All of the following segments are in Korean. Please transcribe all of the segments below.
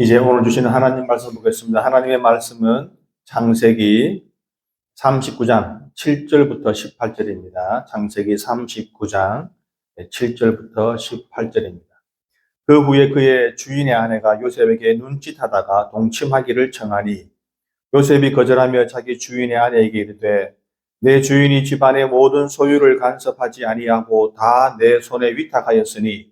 이제 오늘 주시는 하나님 말씀 보겠습니다. 하나님의 말씀은 창세기 39장 7절부터 18절입니다. 창세기 39장 7절부터 18절입니다. 그 후에 그의 주인의 아내가 요셉에게 눈짓하다가 동침하기를 청하니 요셉이 거절하며 자기 주인의 아내에게 이르되 내 주인이 집안의 모든 소유를 간섭하지 아니하고 다 내 손에 위탁하였으니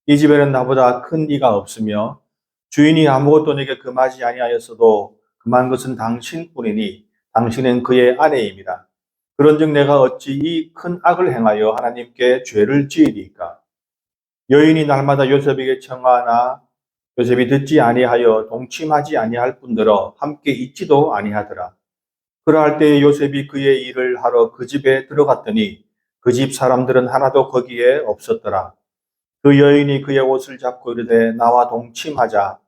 이 집에는 나보다 큰 이가 없으며 주인이 아무것도 내게 금하지 아니하였어도 금한 것은 당신뿐이니 당신은 그의 아내입니다. 그런즉 내가 어찌 이 큰 악을 행하여 하나님께 죄를 지으리이까? 여인이 날마다 요셉에게 청하나 요셉이 듣지 아니하여 동침하지 아니할 뿐더러 함께 있지도 아니하더라. 그러할 때에 요셉이 그의 일을 하러 그 집에 들어갔더니 그 집 사람들은 하나도 거기에 없었더라. 그 여인이 그의 옷을 잡고 이르되 나와 동침하자.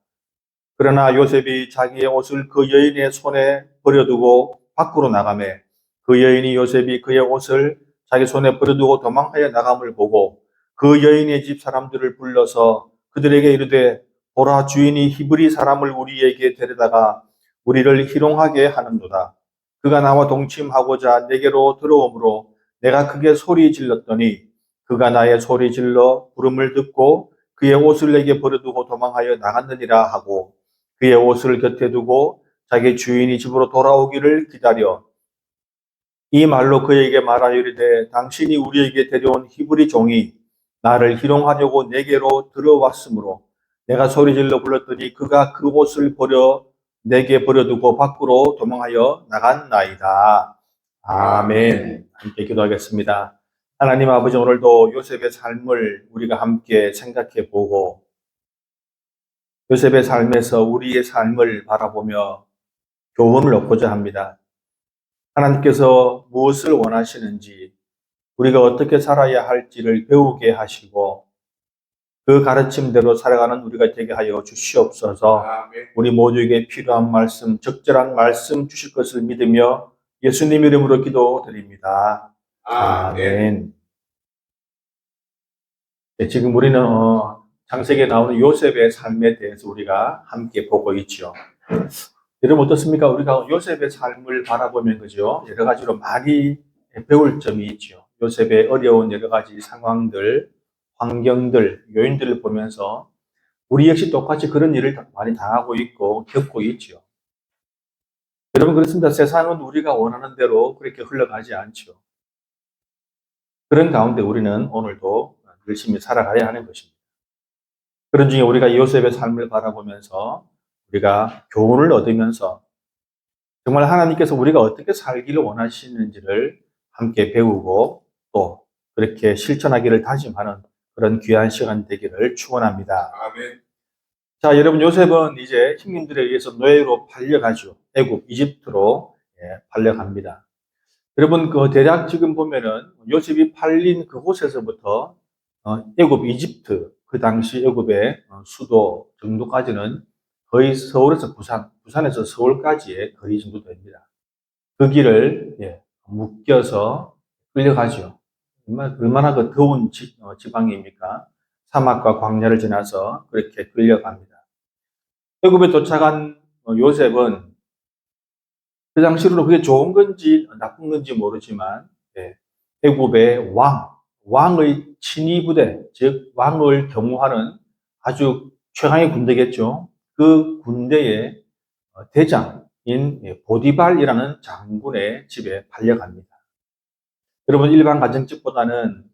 그러나 요셉이 자기의 옷을 그 여인의 손에 버려두고 밖으로 나가매 그 여인이 요셉이 그의 옷을 자기 손에 버려두고 도망하여 나감을 보고 그 여인의 집 사람들을 불러서 그들에게 이르되 보라 주인이 히브리 사람을 우리에게 데려다가 우리를 희롱하게 하는도다. 그가 나와 동침하고자 내게로 들어오므로 내가 크게 소리 질렀더니 그가 나의 소리 질러 부름을 듣고 그의 옷을 내게 버려두고 도망하여 나갔느니라 하고 그의 옷을 곁에 두고 자기 주인이 집으로 돌아오기를 기다려 이 말로 그에게 말하여 이르되 당신이 우리에게 데려온 히브리 종이 나를 희롱하려고 내게로 들어왔으므로 내가 소리질러 불렀더니 그가 그 옷을 내게 버려두고 밖으로 도망하여 나갔나이다. 아멘. 함께 기도하겠습니다. 하나님 아버지, 오늘도 요셉의 삶을 우리가 함께 생각해 보고 요셉의 삶에서 우리의 삶을 바라보며 교훈을 얻고자 합니다. 하나님께서 무엇을 원하시는지, 우리가 어떻게 살아야 할지를 배우게 하시고 그 가르침대로 살아가는 우리가 되게 하여 주시옵소서. 우리 모두에게 필요한 말씀, 적절한 말씀 주실 것을 믿으며 예수님 이름으로 기도드립니다. 아멘. 네, 지금 우리는 창세기에 나오는 요셉의 삶에 대해서 우리가 함께 보고 있죠. 여러분 어떻습니까? 우리가 요셉의 삶을 바라보면 그죠? 여러 가지로 많이 배울 점이 있죠. 요셉의 어려운 여러 가지 상황들, 환경들, 요인들을 보면서 우리 역시 똑같이 그런 일을 많이 당하고 있고 겪고 있죠. 여러분 그렇습니다. 세상은 우리가 원하는 대로 그렇게 흘러가지 않죠. 그런 가운데 우리는 오늘도 열심히 살아가야 하는 것입니다. 그런 중에 우리가 요셉의 삶을 바라보면서 우리가 교훈을 얻으면서 정말 하나님께서 우리가 어떻게 살기를 원하시는지를 함께 배우고 또 그렇게 실천하기를 다짐하는 그런 귀한 시간 되기를 축원합니다. 아멘. 자, 여러분 요셉은 이제 형님들에 의해서 노예로 팔려가죠. 애굽, 이집트로 팔려갑니다. 여러분 그 대략 지금 보면은 요셉이 팔린 그곳에서부터 애굽, 이집트 그 당시 애굽의 수도 정도까지는 거의 서울에서 부산에서 서울까지의 거리 정도 됩니다. 그 길을 묶여서 끌려가죠. 얼마나 그 더운 지방입니까? 사막과 광야를 지나서 그렇게 끌려갑니다. 애굽에 도착한 요셉은 그 당시로는 그게 좋은 건지 나쁜 건지 모르지만 애굽의 왕의 친위 부대, 즉 왕을 경호하는 아주 최강의 군대겠죠. 그 군대의 대장인 보디발이라는 장군의 집에 팔려갑니다. 여러분 일반 가정집보다는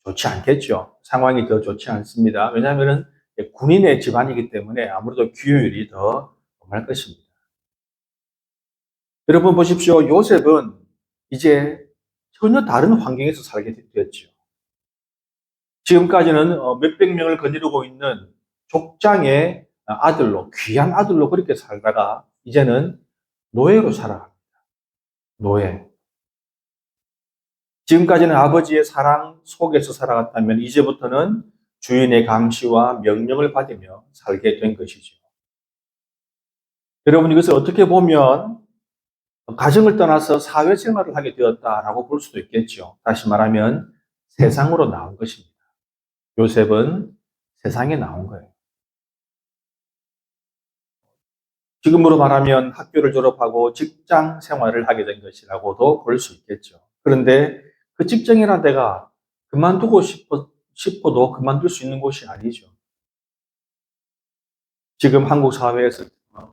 좋지 않겠죠. 상황이 더 좋지 않습니다. 왜냐하면 군인의 집안이기 때문에 아무래도 규율이 더 엄할 것입니다. 여러분 보십시오. 요셉은 이제 전혀 다른 환경에서 살게 되었죠. 지금까지는 몇백 명을 거느리고 있는 족장의 아들로, 귀한 아들로 그렇게 살다가 이제는 노예로 살아갑니다. 노예. 지금까지는 아버지의 사랑 속에서 살아갔다면 이제부터는 주인의 감시와 명령을 받으며 살게 된 것이죠. 여러분 이것을 어떻게 보면 가정을 떠나서 사회생활을 하게 되었다라고 볼 수도 있겠죠. 다시 말하면 세상으로 나온 것입니다. 요셉은 세상에 나온 거예요. 지금으로 말하면 학교를 졸업하고 직장 생활을 하게 된 것이라고도 볼 수 있겠죠. 그런데 그 직장이라는 데가 그만두고 싶어도 그만둘 수 있는 곳이 아니죠. 지금 한국 사회에서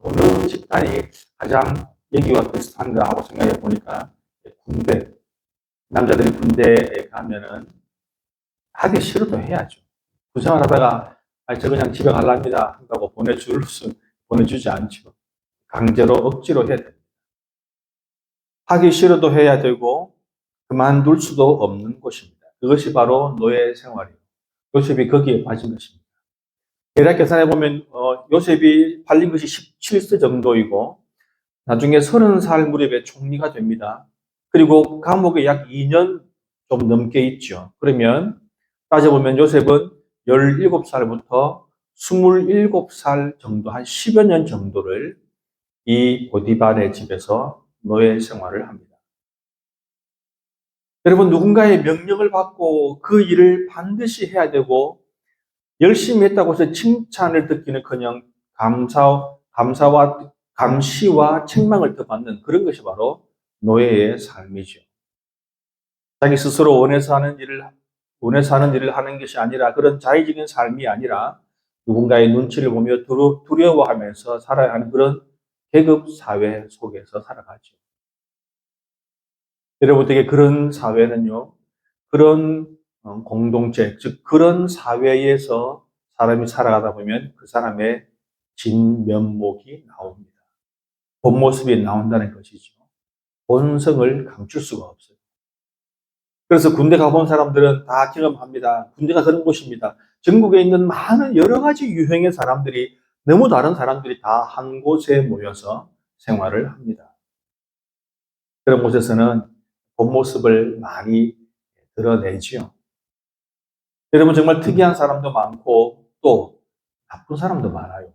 어느 집단이 가장 여기와 비슷한가 하고 생각해 보니까 군대, 남자들이 군대에 가면은 하기 싫어도 해야죠. 군생활 하다가 저 그냥 집에 갈랍니다 한다고 보내주지 않죠. 강제로 억지로 해야 됩니다. 하기 싫어도 해야 되고 그만둘 수도 없는 곳입니다. 그것이 바로 노예 생활이에요. 요셉이 거기에 빠진 것입니다. 대략 계산해 보면 요셉이 팔린 것이 17세 정도이고 나중에 30살 무렵에 총리가 됩니다. 그리고 감옥에 약 2년 좀 넘게 있죠. 그러면 따져보면 요셉은 17살부터 27살 정도, 한 10여 년 정도를 이 보디발의 집에서 노예 생활을 합니다. 여러분, 누군가의 명령을 받고 그 일을 반드시 해야 되고 열심히 했다고 해서 칭찬을 듣기는커녕 감시와 책망을 더 받는 그런 것이 바로 노예의 삶이죠. 자기 스스로 원해서 하는 일을 하는 것이 아니라 그런 자의적인 삶이 아니라 누군가의 눈치를 보며 두려워하면서 살아야 하는 그런 계급 사회 속에서 살아가죠. 여러분에게 그런 사회는요, 그런 공동체, 즉 그런 사회에서 사람이 살아가다 보면 그 사람의 진면목이 나옵니다. 본 모습이 나온다는 것이죠. 본성을 감출 수가 없어요. 그래서 군대 가본 사람들은 다 경험합니다. 군대가 그런 곳입니다. 전국에 있는 많은 여러 가지 유형의 사람들이 너무 다른 사람들이 다 한 곳에 모여서 생활을 합니다. 그런 곳에서는 본 모습을 많이 드러내지요. 여러분 정말 특이한 사람도 많고 또 나쁜 사람도 많아요.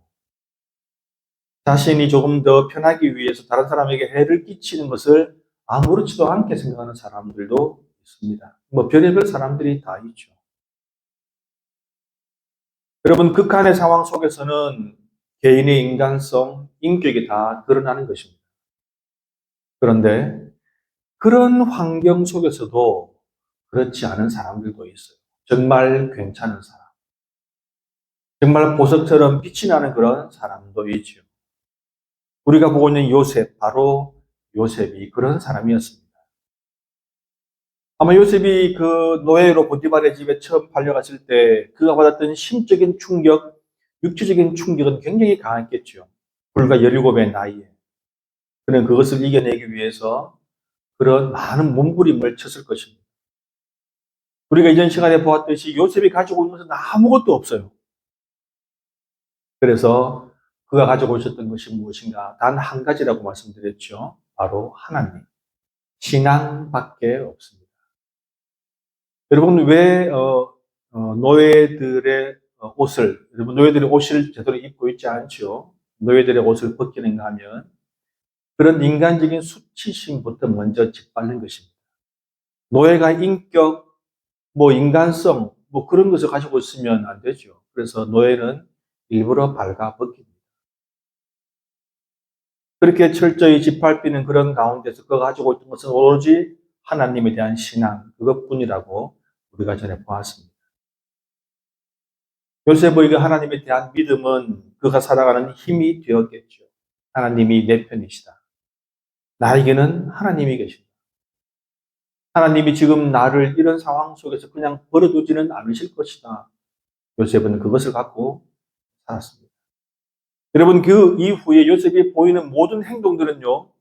자신이 조금 더 편하기 위해서 다른 사람에게 해를 끼치는 것을 아무렇지도 않게 생각하는 사람들도 있습니다. 뭐 별의별 사람들이 다 있죠. 여러분 극한의 상황 속에서는 개인의 인간성, 인격이 다 드러나는 것입니다. 그런데 그런 환경 속에서도 그렇지 않은 사람들도 있어요. 정말 괜찮은 사람. 정말 보석처럼 빛이 나는 그런 사람도 있죠. 우리가 보고 있는 요셉, 바로 요셉이 그런 사람이었습니다. 아마 요셉이 그 노예로 보디발의 집에 처음 팔려갔을 때 그가 받았던 심적인 충격, 육체적인 충격은 굉장히 강했겠죠. 불과 17의 나이에. 그는 그것을 이겨내기 위해서 그런 많은 몸부림을 쳤을 것입니다. 우리가 이전 시간에 보았듯이 요셉이 가지고 있는 것은 아무것도 없어요. 그래서 그가 가지고 있었던 것이 무엇인가? 단 한 가지라고 말씀드렸죠. 바로 하나님. 신앙밖에 없습니다. 여러분, 왜 노예들의 여러분 노예들의 옷을 제대로 입고 있지 않죠? 노예들의 옷을 벗기는가 하면 그런 인간적인 수치심부터 먼저 짓밟는 것입니다. 노예가 인격, 인간성, 그런 것을 가지고 있으면 안 되죠. 그래서 노예는 일부러 발가 벗깁니다. 그렇게 철저히 짓밟히는 그런 가운데서 그가 가지고 있던 것은 오로지 하나님에 대한 신앙, 그것뿐이라고 우리가 전에 보았습니다. 요셉에게 하나님에 대한 믿음은 그가 살아가는 힘이 되었겠죠. 하나님이 내 편이시다. 나에게는 하나님이 계시다. 하나님이 지금 나를 이런 상황 속에서 그냥 버려두지는 않으실 것이다. 요셉은 그것을 갖고 살았습니다. 여러분, 그 이후에 요셉이 보이는 모든 행동들은요,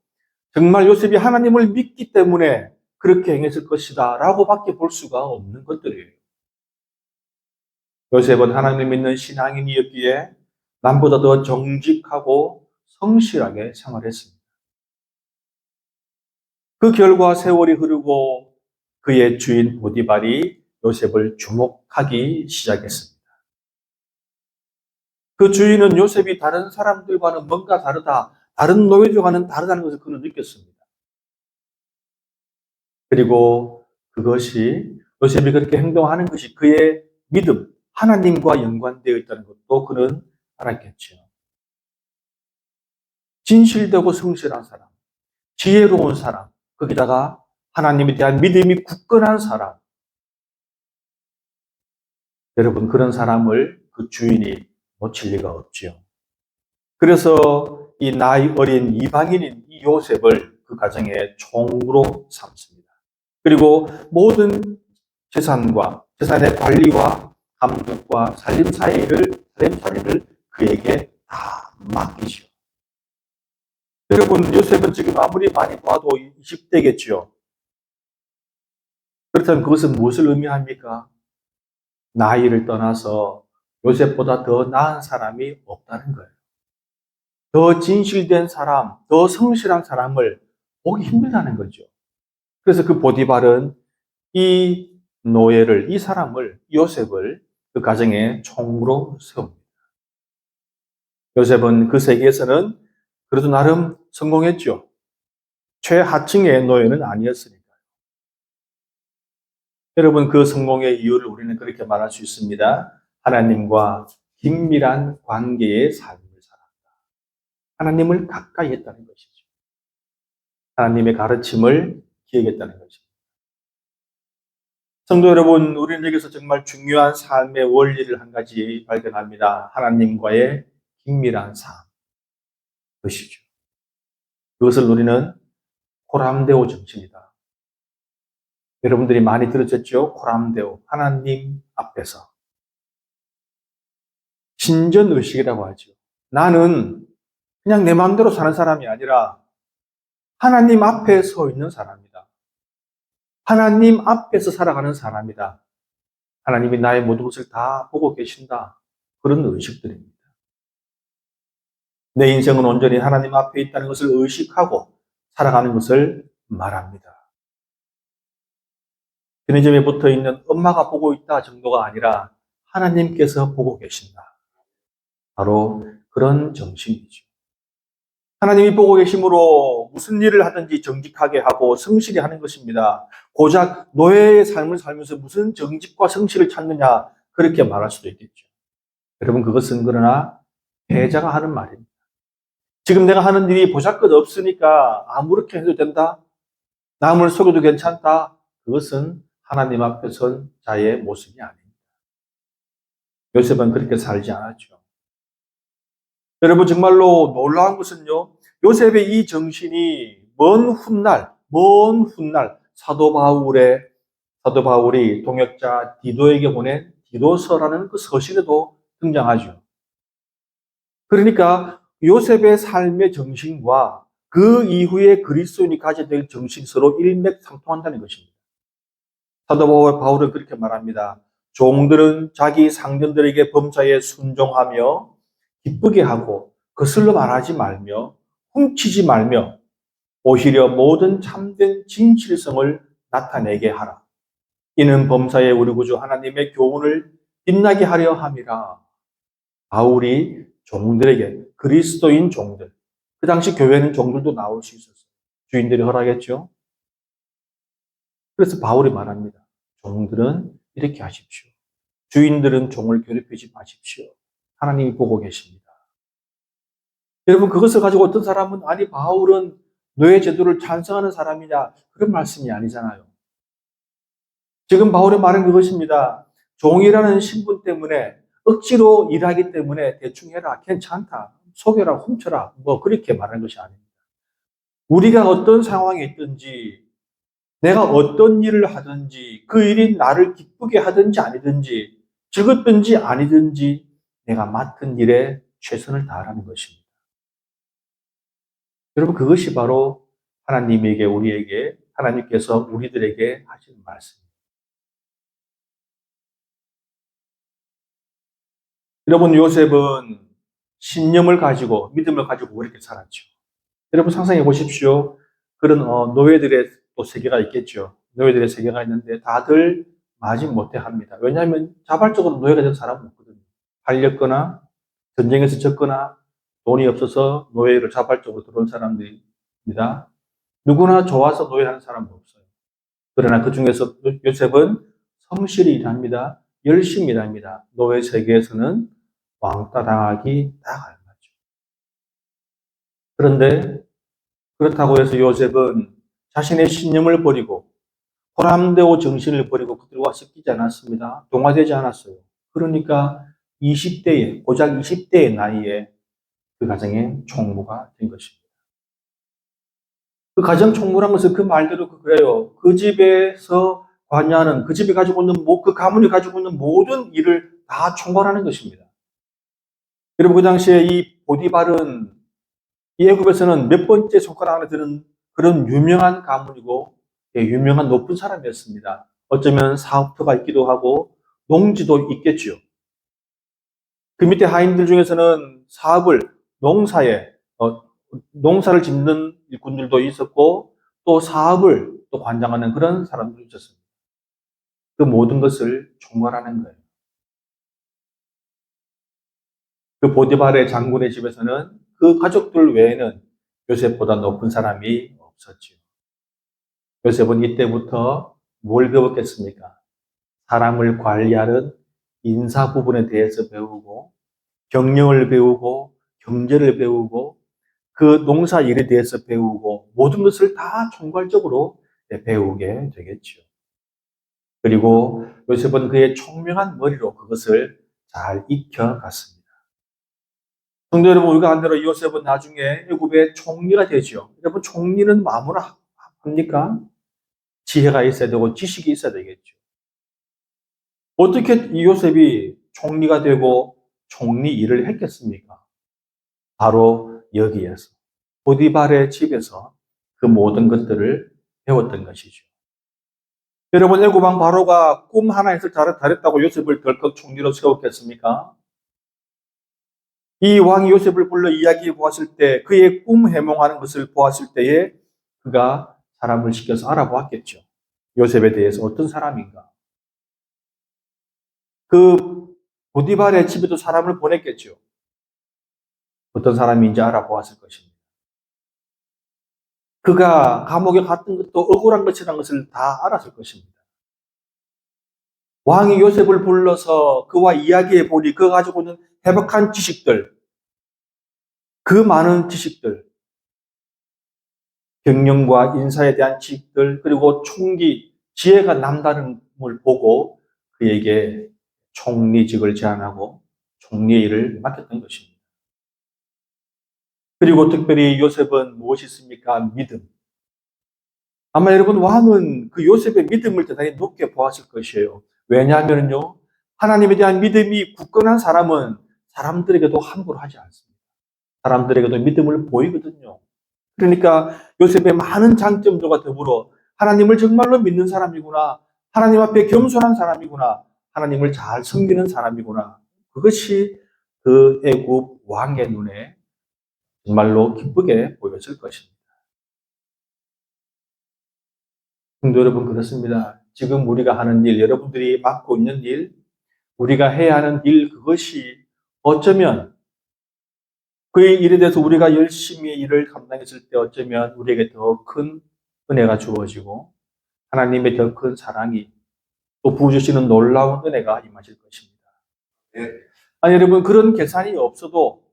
정말 요셉이 하나님을 믿기 때문에 그렇게 행했을 것이다 라고 밖에 볼 수가 없는 것들이에요. 요셉은 하나님 믿는 신앙인이었기에 남보다 더 정직하고 성실하게 생활했습니다. 그 결과 세월이 흐르고 그의 주인 보디발이 요셉을 주목하기 시작했습니다. 그 주인은 요셉이 다른 사람들과는 뭔가 다르다, 다른 노예들과는 다르다는 것을 그는 느꼈습니다. 그리고 그것이 요셉이 그렇게 행동하는 것이 그의 믿음, 하나님과 연관되어 있다는 것도 그는 알았겠죠. 진실되고 성실한 사람, 지혜로운 사람, 거기다가 하나님에 대한 믿음이 굳건한 사람. 여러분, 그런 사람을 그 주인이 놓칠 리가 없지요. 그래서 이 나이 어린 이방인인 이 요셉을 그 가정의 총으로 삼습니다. 그리고 모든 재산의 관리와 감독과 살림살이를 그에게 다 맡기죠. 여러분, 요셉은 지금 아무리 많이 봐도 20대겠죠. 그렇다면 그것은 무엇을 의미합니까? 나이를 떠나서 요셉보다 더 나은 사람이 없다는 거예요. 더 진실된 사람, 더 성실한 사람을 보기 힘들다는 거죠. 그래서 그 보디발은 이 노예를, 이 사람을, 요셉을 그 가정의 총으로 세웁니다. 요셉은 그 세계에서는 그래도 나름 성공했죠. 최하층의 노예는 아니었으니까. 여러분, 그 성공의 이유를 우리는 그렇게 말할 수 있습니다. 하나님과 긴밀한 관계의 삶을 살았다. 하나님을 가까이 했다는 것이죠. 하나님의 가르침을 기억했다는 것입니다. 성도 여러분, 우리는 여기서 정말 중요한 삶의 원리를 한 가지 발견합니다. 하나님과의 긴밀한 삶. 것이죠. 그것을 우리는 코람데오 정신이다. 여러분들이 많이 들으셨죠? 코람데오. 하나님 앞에서. 신전의식이라고 하죠. 나는 그냥 내 마음대로 사는 사람이 아니라 하나님 앞에 서 있는 사람이다. 하나님 앞에서 살아가는 사람이다. 하나님이 나의 모든 것을 다 보고 계신다. 그런 의식들입니다. 내 인생은 온전히 하나님 앞에 있다는 것을 의식하고 살아가는 것을 말합니다. 편의점에 붙어 있는 엄마가 보고 있다 정도가 아니라 하나님께서 보고 계신다. 바로 그런 정신이죠. 하나님이 보고 계심으로 무슨 일을 하든지 정직하게 하고 성실히 하는 것입니다. 고작 노예의 삶을 살면서 무슨 정직과 성실을 찾느냐 그렇게 말할 수도 있겠죠. 여러분, 그것은 그러나 패자가 하는 말입니다. 지금 내가 하는 일이 보잘것 없으니까 아무렇게 해도 된다. 남을 속여도 괜찮다. 그것은 하나님 앞에 선 자의 모습이 아닙니다. 요셉은 그렇게 살지 않았죠. 여러분, 정말로 놀라운 것은요, 요셉의 이 정신이 먼 훗날 사도 바울이 동역자 디도에게 보낸 디도서라는 그 서신에도 등장하죠. 그러니까 요셉의 삶의 정신과 그 이후에 그리스도인이 가져야 될 정신이 서로 일맥상통한다는 것입니다. 사도 바울은 그렇게 말합니다. 종들은 자기 상전들에게 범사에 순종하며 기쁘게 하고 거슬러 말하지 말며 훔치지 말며 오히려 모든 참된 진실성을 나타내게 하라. 이는 범사에 우리 구주 하나님의 교훈을 빛나게 하려 함이라. 바울이 종들에게, 그리스도인 종들, 그 당시 교회는 종들도 나올 수 있었어요. 주인들이 허락했죠. 그래서 바울이 말합니다. 종들은 이렇게 하십시오. 주인들은 종을 괴롭히지 마십시오. 하나님이 보고 계십니다. 여러분, 그것을 가지고 어떤 사람은 아니 바울은 노예 제도를 찬성하는 사람이냐 그런 말씀이 아니잖아요. 지금 바울의 말은 그것입니다. 종이라는 신분 때문에 억지로 일하기 때문에 대충 해라, 괜찮다, 속여라, 훔쳐라 뭐 그렇게 말하는 것이 아닙니다. 우리가 어떤 상황에 있든지 내가 어떤 일을 하든지 그 일이 나를 기쁘게 하든지 아니든지 즐겁든지 아니든지 내가 맡은 일에 최선을 다하라는 것입니다. 여러분, 그것이 바로 하나님께서 우리들에게 하시는 말씀입니다. 여러분, 요셉은 신념을 가지고 믿음을 가지고 그렇게 살았죠. 여러분, 상상해 보십시오. 그런 노예들의 또 세계가 있겠죠. 노예들의 세계가 있는데 다들 마지못해 합니다. 왜냐하면 자발적으로 노예가 된 사람은 없거든요. 팔렸거나 전쟁에서 졌거나 돈이 없어서 노예로 자발적으로 들어온 사람들입니다. 누구나 좋아서 노예하는 사람은 없어요. 그러나 그 중에서 요셉은 성실히 일합니다. 열심히 일합니다. 노예 세계에서는 왕따 당하기 딱 알맞죠. 그런데 그렇다고 해서 요셉은 자신의 신념을 버리고 호람대오 정신을 버리고 그들과 섞이지 않았습니다. 동화되지 않았어요. 그러니까 20대에, 고작 20대의 나이에 그 가정의 총무가 된 것입니다. 그 가정 총무란 것은 그 말대로 그래요. 그 집에서 관여하는, 그 집이 가지고 있는, 그 가문이 가지고 있는 모든 일을 다 총괄하는 것입니다. 여러분, 그 당시에 이 보디발은 이 애굽에서는 몇 번째 손가락 안에 드는 그런 유명한 가문이고, 예, 유명한 높은 사람이었습니다. 어쩌면 사업터가 있기도 하고, 농지도 있겠죠. 그 밑에 하인들 중에서는 사업을, 농사에, 농사를 짓는 일꾼들도 있었고, 또 사업을 또 관장하는 그런 사람들도 있었습니다. 그 모든 것을 총괄하는 거예요. 그 보디발의 장군의 집에서는 그 가족들 외에는 요셉보다 높은 사람이 없었죠. 요셉은 이때부터 뭘 배웠겠습니까? 사람을 관리하는 인사 부분에 대해서 배우고, 경영을 배우고, 경제를 배우고, 그 농사 일에 대해서 배우고, 모든 것을 다 총괄적으로 배우게 되겠죠. 그리고 요셉은 그의 총명한 머리로 그것을 잘 익혀갔습니다. 성도 여러분, 우리가 한 대로 요셉은 나중에 애굽의 총리가 되죠. 여러분, 총리는 아무나 합니까? 지혜가 있어야 되고 지식이 있어야 되겠죠. 어떻게 이 요셉이 총리가 되고 총리 일을 했겠습니까? 바로 여기에서, 보디발의 집에서 그 모든 것들을 배웠던 것이죠. 여러분, 애굽 왕 바로가 꿈 하나에서 잘했다고 요셉을 덜컥 총리로 세웠겠습니까? 이 왕이 요셉을 불러 이야기해 보았을 때, 그의 꿈 해몽하는 것을 보았을 때에 그가 사람을 시켜서 알아보았겠죠. 요셉에 대해서 어떤 사람인가? 그 보디발의 집에도 사람을 보냈겠죠. 어떤 사람인지 알아보았을 것입니다. 그가 감옥에 갔던 것도 억울한 것이라는 것을 다 알았을 것입니다. 왕이 요셉을 불러서 그와 이야기해 보니 그가 가지고 있는 해박한 지식들, 그 많은 지식들, 경영과 인사에 대한 지식들, 그리고 총기, 지혜가 남다름을 보고 그에게 총리직을 제안하고 총리의 일을 맡겼던 것입니다. 그리고 특별히 요셉은 무엇이 있습니까? 믿음. 아마 여러분, 왕은 그 요셉의 믿음을 대단히 높게 보았을 것이에요. 왜냐하면요, 하나님에 대한 믿음이 굳건한 사람은 사람들에게도 함부로 하지 않습니다. 사람들에게도 믿음을 보이거든요. 그러니까 요셉의 많은 장점들과 더불어 하나님을 정말로 믿는 사람이구나, 하나님 앞에 겸손한 사람이구나, 하나님을 잘 섬기는 사람이구나, 그것이 그 애굽 왕의 눈에 정말로 기쁘게 보였을 것입니다. 성도 여러분, 그렇습니다. 지금 우리가 하는 일, 여러분들이 맡고 있는 일, 우리가 해야 하는 일, 그것이 어쩌면 그 일에 대해서 우리가 열심히 일을 감당했을 때 어쩌면 우리에게 더 큰 은혜가 주어지고 하나님의 더 큰 사랑이 또 부어주시는 놀라운 은혜가 임하실 것입니다. 네. 아니, 여러분, 그런 계산이 없어도,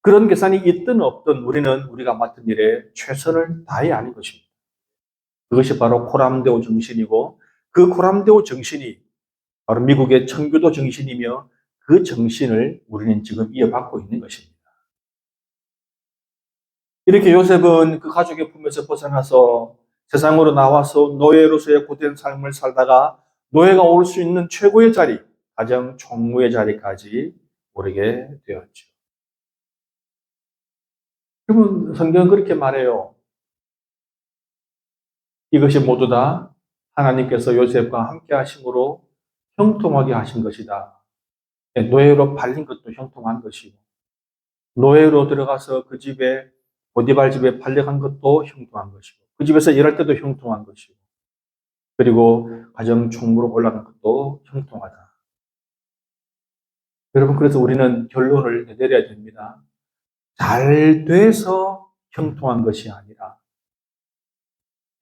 그런 계산이 있든 없든 우리는 우리가 맡은 일에 최선을 다해야 하는 것입니다. 그것이 바로 코람데오 정신이고, 그 코람데오 정신이 바로 미국의 청교도 정신이며, 그 정신을 우리는 지금 이어받고 있는 것입니다. 이렇게 요셉은 그 가족의 품에서 벗어나서 세상으로 나와서 노예로서의 고된 삶을 살다가 노예가 올 수 있는 최고의 자리, 가정 총무의 자리까지 오르게 되었죠. 여러분, 성경은 그렇게 말해요. 이것이 모두 다 하나님께서 요셉과 함께 하심으로 형통하게 하신 것이다. 노예로 팔린 것도 형통한 것이고, 노예로 들어가서 그 집에, 보디발 집에 팔려간 것도 형통한 것이고, 그 집에서 일할 때도 형통한 것이고, 그리고 가정 총무로 올라간 것도 형통하다. 여러분, 그래서 우리는 결론을 내려야 됩니다. 잘 돼서 형통한 것이 아니라,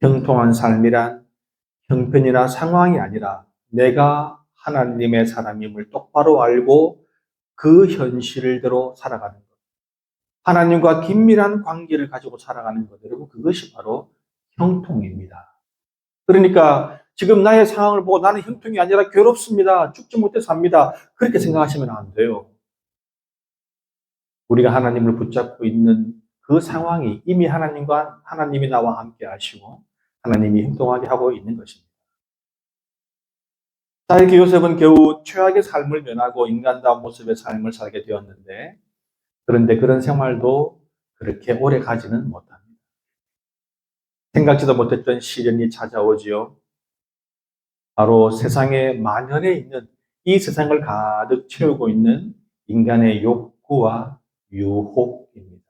형통한 삶이란 형편이나 상황이 아니라 내가 하나님의 사람임을 똑바로 알고 그 현실대로 살아가는 것. 하나님과 긴밀한 관계를 가지고 살아가는 것, 여러분, 그것이 바로 형통입니다. 그러니까 지금 나의 상황을 보고 나는 형통이 아니라 괴롭습니다. 죽지 못해 삽니다. 그렇게 생각하시면 안 돼요. 우리가 하나님을 붙잡고 있는 그 상황이 이미 하나님이 나와 함께 하시고 하나님이 행동하게 하고 있는 것입니다. 자, 이렇게 요셉은 겨우 최악의 삶을 면하고 인간다운 모습의 삶을 살게 되었는데, 그런데 그런 생활도 그렇게 오래 가지는 못합니다. 생각지도 못했던 시련이 찾아오지요. 바로 세상에 만연해 있는, 이 세상을 가득 채우고 있는 인간의 욕구와 유혹입니다.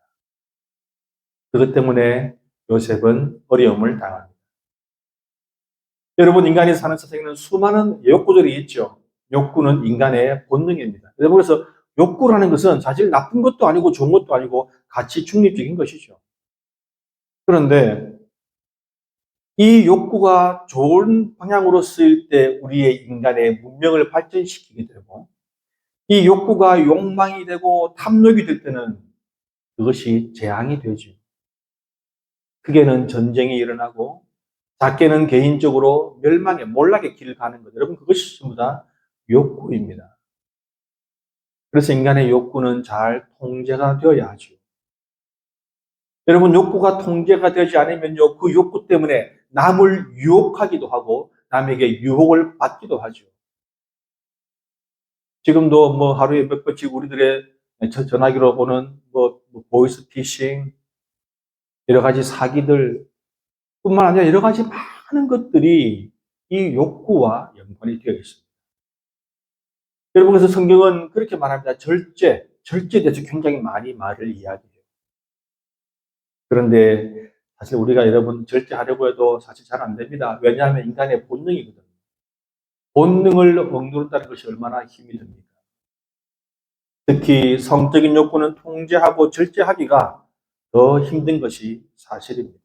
그것 때문에 요셉은 어려움을 당합니다. 여러분, 인간이 사는 세상에는 수많은 욕구들이 있죠. 욕구는 인간의 본능입니다. 그래서 욕구라는 것은 사실 나쁜 것도 아니고 좋은 것도 아니고 가치 중립적인 것이죠. 그런데 이 욕구가 좋은 방향으로 쓰일 때 우리의 인간의 문명을 발전시키게 되고, 이 욕구가 욕망이 되고 탐욕이 될 때는 그것이 재앙이 되죠. 크게는 전쟁이 일어나고 작게는 개인적으로 멸망의 몰락의 길을 가는 것. 여러분, 그것이 전부 다 욕구입니다. 그래서 인간의 욕구는 잘 통제가 되어야 하죠. 여러분, 욕구가 통제가 되지 않으면요, 그 욕구 때문에 남을 유혹하기도 하고 남에게 유혹을 받기도 하죠. 지금도 뭐 하루에 몇 번씩 우리들의 전화기로 오는 보이스 피싱, 여러 가지 사기들 뿐만 아니라 여러 가지 많은 것들이 이 욕구와 연관이 되어 있습니다. 여러분, 그래서 성경은 그렇게 말합니다. 절제에 대해서 굉장히 많이 말을 이야기해요. 그런데 사실 우리가 여러분 절제하려고 해도 사실 잘 안 됩니다. 왜냐하면 인간의 본능이거든요. 본능을 억누른다는 것이 얼마나 힘이 듭니까? 특히 성적인 욕구는 통제하고 절제하기가 더 힘든 것이 사실입니다.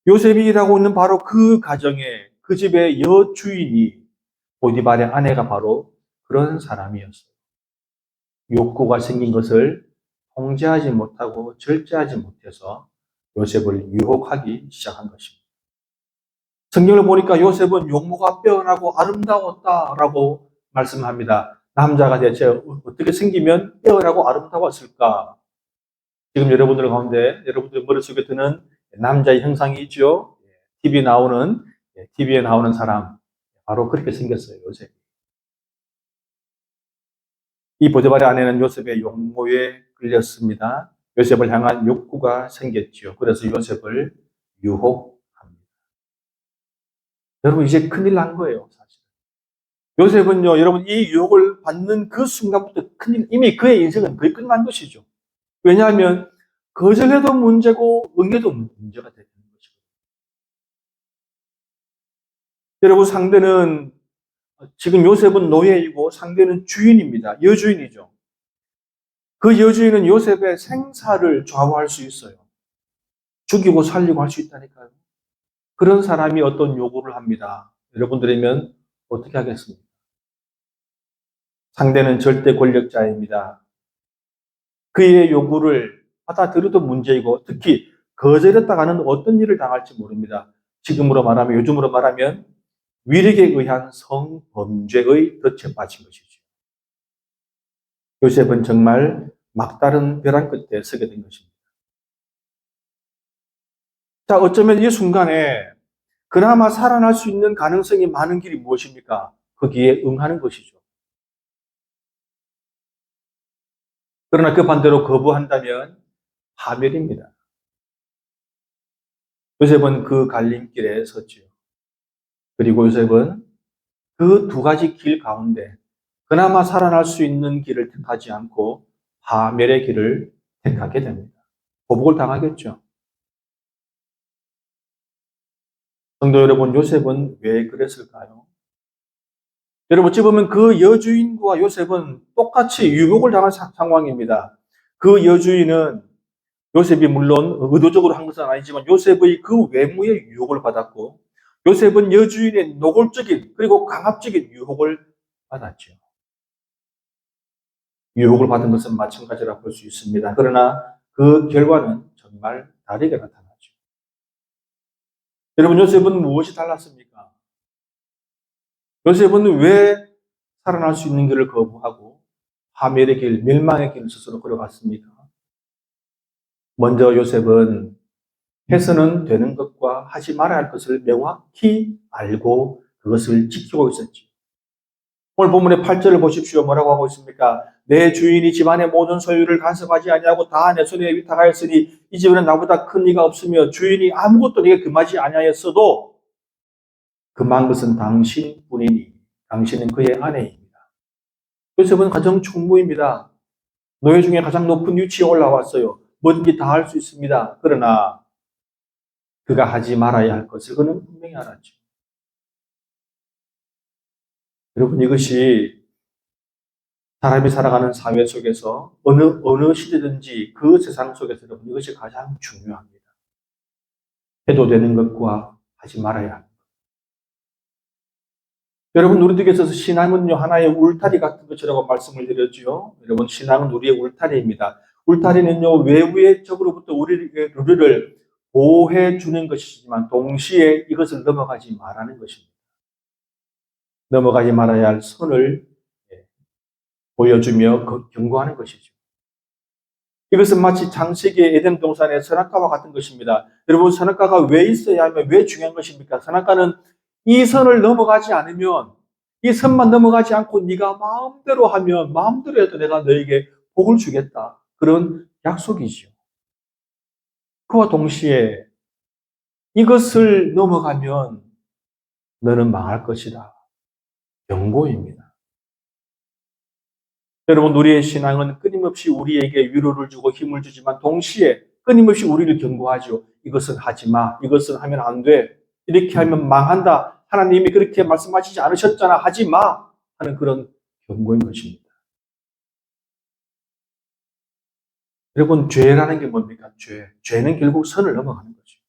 요셉이 일하고 있는 바로 그 가정에 그 집의 여주인이 보디발의 아내가 바로 그런 사람이었어요. 욕구가 생긴 것을 통제하지 못하고 절제하지 못해서 요셉을 유혹하기 시작한 것입니다. 성경을 보니까 요셉은 용모가 빼어나고 아름다웠다라고 말씀합니다. 남자가 대체 어떻게 생기면 빼어나고 아름다웠을까? 지금 여러분들 가운데 여러분들 머릿속에 드는 남자의 형상이 있죠. TV에 나오는 사람 바로 그렇게 생겼어요. 요셉. 이 보디발의 아내는 요셉의 용모에 끌렸습니다. 요셉을 향한 욕구가 생겼지요. 그래서 요셉을 유혹합니다. 여러분, 이제 큰일 난 거예요, 사실. 요셉은요, 여러분, 이 유혹을 받는 그 순간부터 이미 그의 인생은 거의 끝난 것이죠. 왜냐하면 거절해도 문제고 응해도 문제가 되는 것이죠. 여러분, 상대는 지금 요셉은 노예이고 상대는 주인입니다. 여주인이죠. 그 여주인은 요셉의 생사를 좌우할 수 있어요. 죽이고 살리고 할 수 있다니까요. 그런 사람이 어떤 요구를 합니다. 여러분들이면 어떻게 하겠습니까? 상대는 절대 권력자입니다. 그의 요구를 받아들여도 문제이고 특히 거절했다가는 어떤 일을 당할지 모릅니다. 요즘으로 말하면 위력에 의한 성범죄의 덫에 빠진 것이죠. 요셉은 정말 막다른 벼랑 끝에 서게 된 것입니다. 자, 어쩌면 이 순간에 그나마 살아날 수 있는 가능성이 많은 길이 무엇입니까? 거기에 응하는 것이죠. 그러나 그 반대로 거부한다면 파멸입니다. 요셉은 그 갈림길에 섰지요. 그리고 요셉은 그 두 가지 길 가운데 그나마 살아날 수 있는 길을 택하지 않고 파멸의 길을 택하게 됩니다. 보복을 당하겠죠. 성도 여러분, 요셉은 왜 그랬을까요? 여러분, 어찌 보면 그 여주인과 요셉은 똑같이 유혹을 당한 상황입니다. 그 여주인은 요셉이 물론 의도적으로 한 것은 아니지만 요셉의 그 외모에 유혹을 받았고 요셉은 여주인의 노골적인 그리고 강압적인 유혹을 받았죠. 유혹을 받은 것은 마찬가지라 볼 수 있습니다. 그러나 그 결과는 정말 다르게 나타나죠. 여러분, 요셉은 무엇이 달랐습니까? 요셉은 왜 살아날 수 있는 길을 거부하고 파멸의 길, 멸망의 길을 스스로 걸어갔습니까? 먼저 요셉은 해서는 되는 것과 하지 말아야 할 것을 명확히 알고 그것을 지키고 있었지. 오늘 본문의 8절을 보십시오. 뭐라고 하고 있습니까? 내 주인이 집안의 모든 소유를 간섭하지 아니하고 다 내 손에 위탁하였으니 이 집에는 나보다 큰 이가 없으며 주인이 아무것도 네게 금하지 아니하였어도 금한 것은 당신뿐이니 당신은 그의 아내입니다. 요셉은 가정 총무입니다. 노예 중에 가장 높은 위치에 올라왔어요. 뭐든지 다 할 수 있습니다. 그러나 그가 하지 말아야 할 것을 그는 분명히 알았죠. 여러분, 이것이 사람이 살아가는 사회 속에서 어느 시대든지 그 세상 속에서 여러분 이것이 가장 중요합니다. 해도 되는 것과 하지 말아야 합니다. 여러분, 우리들에게 있어서 신앙은요, 하나의 울타리 같은 것이라고 말씀을 드렸죠. 여러분, 신앙은 우리의 울타리입니다. 울타리는요, 외부의 적으로부터 우리를 보호해 주는 것이지만 동시에 이것을 넘어가지 말라는 것입니다. 넘어가지 말아야 할 선을 보여주며 경고하는 것이죠. 이것은 마치 창세기의 에덴 동산의 선악과와 같은 것입니다. 여러분, 선악과가 왜 있어야 하며 왜 중요한 것입니까? 선악과는 이 선을 넘어가지 않으면, 이 선만 넘어가지 않고 네가 마음대로 하면 마음대로 해도 내가 너에게 복을 주겠다. 그런 약속이죠. 그와 동시에 이것을 넘어가면 너는 망할 것이다. 경고입니다. 여러분, 우리의 신앙은 끊임없이 우리에게 위로를 주고 힘을 주지만 동시에 끊임없이 우리를 경고하죠. 이것은 하지 마. 이것은 하면 안 돼. 이렇게 하면 망한다. 하나님이 그렇게 말씀하시지 않으셨잖아. 하지 마. 하는 그런 경고인 것입니다. 여러분, 죄라는 게 뭡니까? 죄는 결국 선을 넘어가는 거죠.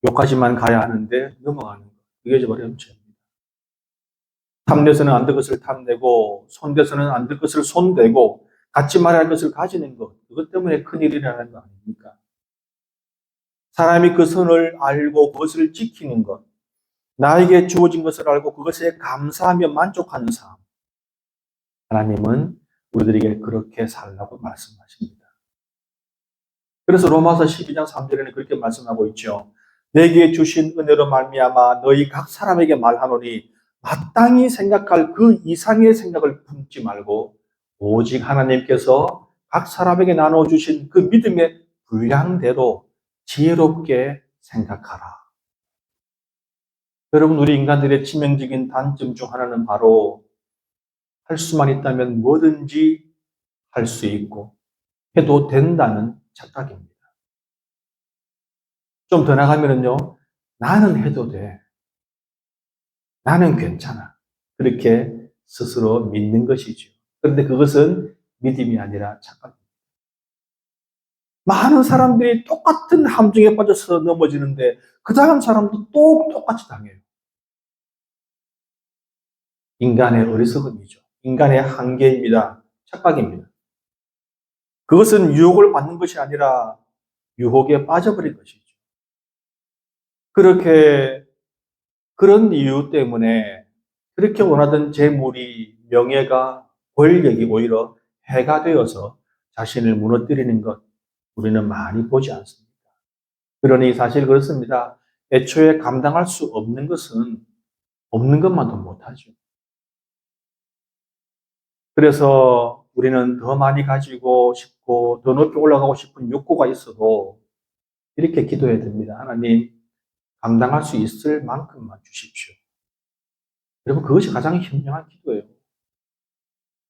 여기까지만 가야 하는데 넘어가는 거. 이게 바로 죄입니다. 탐내서는 안 될 것을 탐내고 손대서는 안 될 것을 손대고 갖지 말아야 할 것을 가지는 것. 그것 때문에 큰일이라는 거 아닙니까? 사람이 그 선을 알고 그것을 지키는 것. 나에게 주어진 것을 알고 그것에 감사하며 만족하는 삶. 하나님은 우리들에게 그렇게 살라고 말씀하십니다. 그래서 로마서 12장 3절에는 그렇게 말씀하고 있죠. 내게 주신 은혜로 말미암아 너희 각 사람에게 말하노니 마땅히 생각할 그 이상의 생각을 품지 말고 오직 하나님께서 각 사람에게 나눠주신 그 믿음의 분량대로 지혜롭게 생각하라. 여러분, 우리 인간들의 치명적인 단점 중 하나는 바로 할 수만 있다면 뭐든지 할 수 있고 해도 된다는 착각입니다. 좀 더 나가면요, 나는 해도 돼. 나는 괜찮아. 그렇게 스스로 믿는 것이죠. 그런데 그것은 믿음이 아니라 착각입니다. 많은 사람들이 똑같은 함정에 빠져서 넘어지는데 그 다음 사람도 또 똑같이 당해요. 인간의 어리석음이죠. 인간의 한계입니다. 착각입니다. 그것은 유혹을 받는 것이 아니라 유혹에 빠져버린 것이죠. 그런 이유 때문에 그렇게 원하던 재물이, 명예가, 권력이 오히려 해가 되어서 자신을 무너뜨리는 것, 우리는 많이 보지 않습니다. 그러니 사실 그렇습니다. 애초에 감당할 수 없는 것은 없는 것만도 못하죠. 그래서 우리는 더 많이 가지고 싶고 더 높이 올라가고 싶은 욕구가 있어도 이렇게 기도해야 됩니다. 하나님, 감당할 수 있을 만큼만 주십시오. 여러분, 그것이 가장 현명한 기도예요.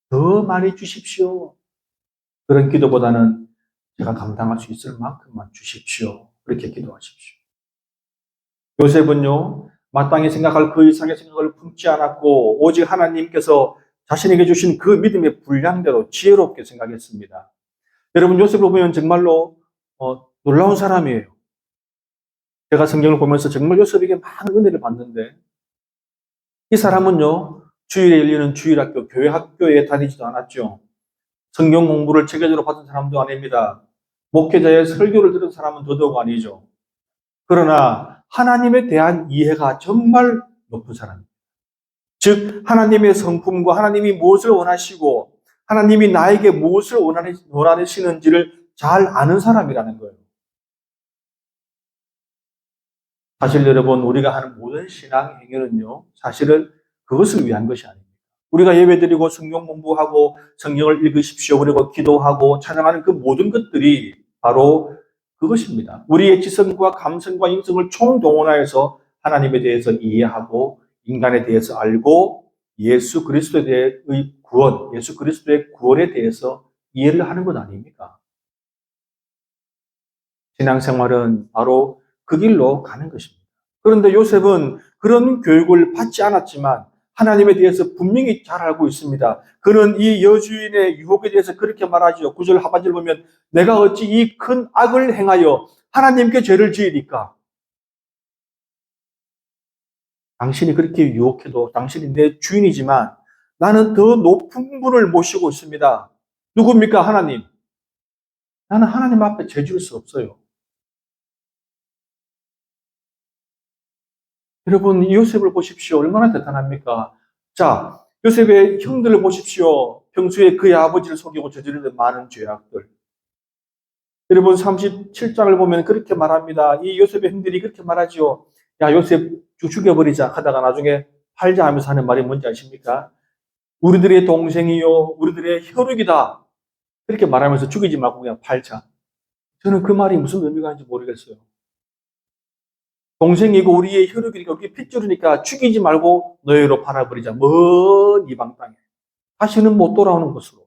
더 많이 주십시오. 그런 기도보다는 제가 감당할 수 있을 만큼만 주십시오. 그렇게 기도하십시오. 요셉은요, 마땅히 생각할 그 이상의 생각을 품지 않았고 오직 하나님께서 자신에게 주신 그 믿음의 분량대로 지혜롭게 생각했습니다. 여러분, 요셉을 보면 정말로 놀라운 사람이에요. 제가 성경을 보면서 정말 요셉에게 많은 은혜를 받는데 이 사람은요, 주일에 열리는 주일학교, 교회 학교에 다니지도 않았죠. 성경 공부를 체계적으로 받은 사람도 아닙니다. 목회자의 설교를 들은 사람은 더더욱 아니죠. 그러나 하나님에 대한 이해가 정말 높은 사람입니다. 즉 하나님의 성품과 하나님이 무엇을 원하시고 하나님이 나에게 무엇을 원하시는지를 잘 아는 사람이라는 거예요. 사실 여러분, 우리가 하는 모든 신앙 행위는요, 사실은 그것을 위한 것이 아닙니다. 우리가 예배드리고 성경 공부하고 성경을 읽으십시오. 그리고 기도하고 찬양하는 그 모든 것들이 바로 그것입니다. 우리의 지성과 감성과 인성을 총동원하여서 하나님에 대해서 이해하고 인간에 대해서 알고 예수 그리스도의 구원, 예수 그리스도의 구원에 대해서 이해를 하는 것 아닙니까? 신앙생활은 바로 그 길로 가는 것입니다. 그런데 요셉은 그런 교육을 받지 않았지만 하나님에 대해서 분명히 잘 알고 있습니다. 그는 이 여주인의 유혹에 대해서 그렇게 말하죠. 9절 하반절 보면 내가 어찌 이 큰 악을 행하여 하나님께 죄를 지으니까. 당신이 그렇게 유혹해도 당신이 내 주인이지만 나는 더 높은 분을 모시고 있습니다. 누굽니까? 하나님. 나는 하나님 앞에 죄 지을 수 없어요. 여러분, 이 요셉을 보십시오. 얼마나 대단합니까? 자, 요셉의 형들을 보십시오. 평소에 그의 아버지를 속이고 저지르는 많은 죄악들. 여러분, 37장을 보면 그렇게 말합니다. 이 요셉의 형들이 그렇게 말하죠. 야, 요셉 죽여버리자 하다가 나중에 팔자 하면서 하는 말이 뭔지 아십니까? 우리들의 동생이요, 우리들의 혈육이다. 그렇게 말하면서 죽이지 말고 그냥 팔자. 저는 그 말이 무슨 의미가 있는지 모르겠어요. 동생이고 우리의 혈육이니까 우리 핏줄이니까 죽이지 말고 너희로 팔아버리자. 먼 이방 땅에. 다시는 못 돌아오는 곳으로.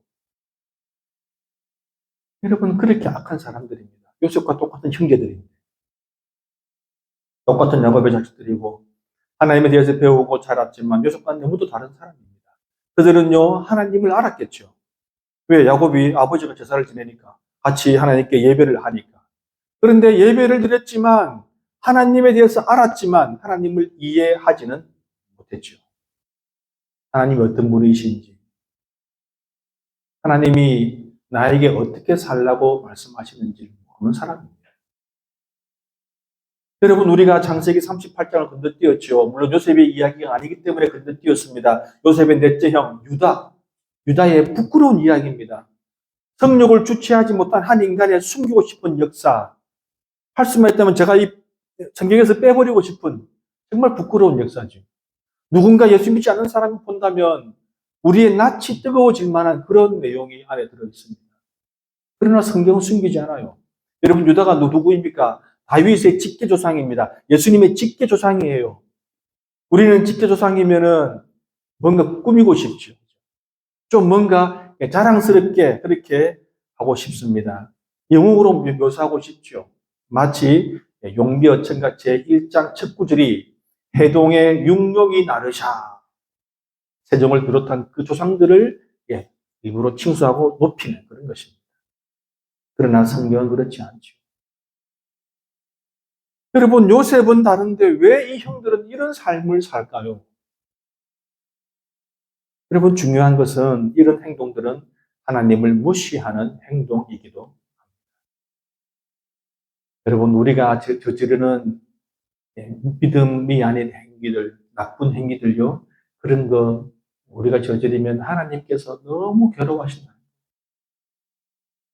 여러분, 그렇게 악한 사람들입니다. 요셉과 똑같은 형제들입니다. 똑같은 야곱의 자식들이고 하나님에 대해서 배우고 자랐지만 요셉과는 너무도 다른 사람입니다. 그들은요, 하나님을 알았겠죠. 왜? 야곱이 아버지가 제사를 지내니까. 같이 하나님께 예배를 하니까. 그런데 예배를 드렸지만 하나님에 대해서 알았지만 하나님을 이해하지는 못했죠. 하나님이 어떤 분이신지, 하나님이 나에게 어떻게 살라고 말씀하시는지 모르는 사람입니다. 여러분, 우리가 창세기 38장을 건너뛰었죠. 물론 요셉의 이야기가 아니기 때문에 건너뛰었습니다. 요셉의 넷째 형 유다의 부끄러운 이야기입니다. 성욕을 주체하지 못한 한 인간의 숨기고 싶은 역사, 할 수만 있다면 제가 이 성경에서 빼버리고 싶은 정말 부끄러운 역사죠. 누군가 예수 믿지 않는 사람이 본다면 우리의 낯이 뜨거워질 만한 그런 내용이 안에 들어있습니다. 그러나 성경은 숨기지 않아요. 여러분, 유다가 누구입니까? 다윗의 직계조상입니다. 예수님의 직계조상이에요. 우리는 직계조상이면은 뭔가 꾸미고 싶죠. 좀 뭔가 자랑스럽게 그렇게 하고 싶습니다. 영웅으로 묘사하고 싶죠. 마치 용비어천가 제1장 첫 구절이 해동의 육룡이 나르샤 세종을 비롯한 그 조상들을 일부러 칭송하고 높이는 그런 것입니다. 그러나 성경은 그렇지 않죠. 여러분, 요셉은 다른데 왜 이 형들은 이런 삶을 살까요? 여러분, 중요한 것은 이런 행동들은 하나님을 무시하는 행동이기도 합니다. 여러분, 우리가 저지르는 믿음이 아닌 행위들, 나쁜 행위들요, 그런 거 우리가 저지르면 하나님께서 너무 괴로워하신다.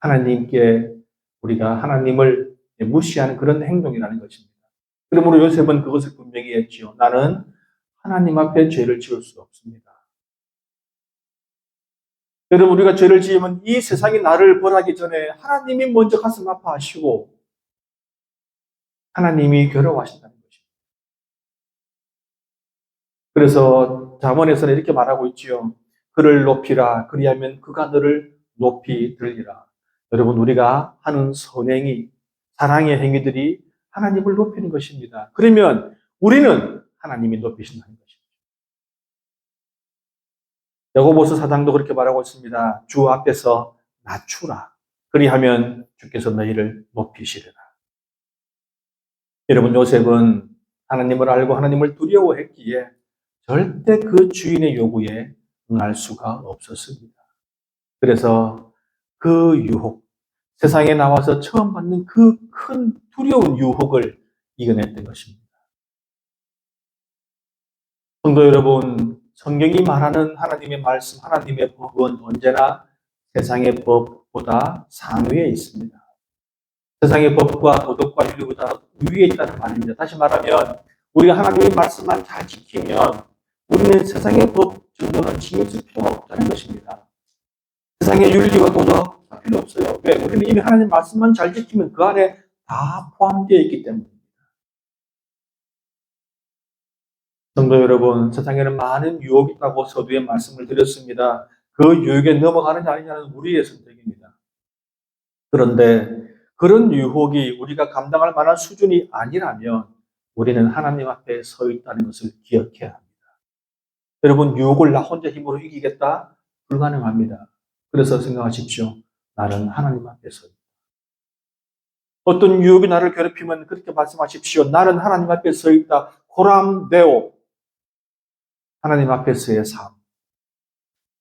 하나님께 우리가 하나님을 무시하는 그런 행동이라는 것입니다. 그러므로 요셉은 그것을 분명히 했지요. 나는 하나님 앞에 죄를 지을 수 없습니다. 여러분, 우리가 죄를 지으면 이 세상이 나를 벌하기 전에 하나님이 먼저 가슴 아파하시고 하나님이 괴로워하신다는 것입니다. 그래서 잠언에서는 이렇게 말하고 있지요. 그를 높이라. 그리하면 그가 너를 높이 들리라. 여러분, 우리가 하는 선행이, 사랑의 행위들이 하나님을 높이는 것입니다. 그러면 우리는 하나님이 높이신다는 것입니다. 야고보서 4장도 그렇게 말하고 있습니다. 주 앞에서 낮추라. 그리하면 주께서 너희를 높이시리라. 여러분, 요셉은 하나님을 알고 하나님을 두려워했기에 절대 그 주인의 요구에 응할 수가 없었습니다. 그래서 그 유혹, 세상에 나와서 처음 받는 그 큰 두려운 유혹을 이겨냈던 것입니다. 성도 여러분, 성경이 말하는 하나님의 말씀, 하나님의 법은 언제나 세상의 법보다 상위에 있습니다. 세상의 법과 도덕과 윤리보다 위에 있다는 말입니다. 다시 말하면 우리가 하나님의 말씀만 잘 지키면 우리는 세상의 법 정도는 신경 쓸 필요가 없다는 것입니다. 세상의 윤리와 도덕 필요 없어요. 왜? 우리는 이미 하나님 말씀만 잘 지키면 그 안에 다 포함되어 있기 때문입니다. 성도 여러분, 세상에는 많은 유혹이 있다고 서두에 말씀을 드렸습니다. 그 유혹에 넘어가느냐 아니냐는 우리의 선택입니다. 그런데 그런 유혹이 우리가 감당할 만한 수준이 아니라면 우리는 하나님 앞에 서 있다는 것을 기억해야 합니다. 여러분, 유혹을 나 혼자 힘으로 이기겠다? 불가능합니다. 그래서 생각하십시오. 나는 하나님 앞에 서 있다. 어떤 유혹이 나를 괴롭히면 그렇게 말씀하십시오. 나는 하나님 앞에 서 있다. 코람 데오. 하나님 앞에서의 삶.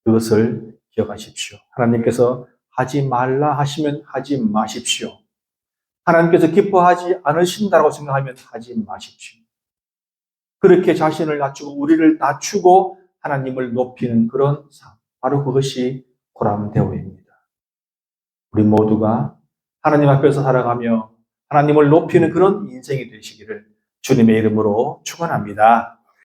그것을 기억하십시오. 하나님께서 하지 말라 하시면 하지 마십시오. 하나님께서 기뻐하지 않으신다고 생각하면 하지 마십시오. 그렇게 자신을 낮추고 우리를 낮추고 하나님을 높이는 그런 삶. 바로 그것이 고람대오입니다. 우리 모두가 하나님 앞에서 살아가며 하나님을 높이는 그런 인생이 되시기를 주님의 이름으로 축원합니다.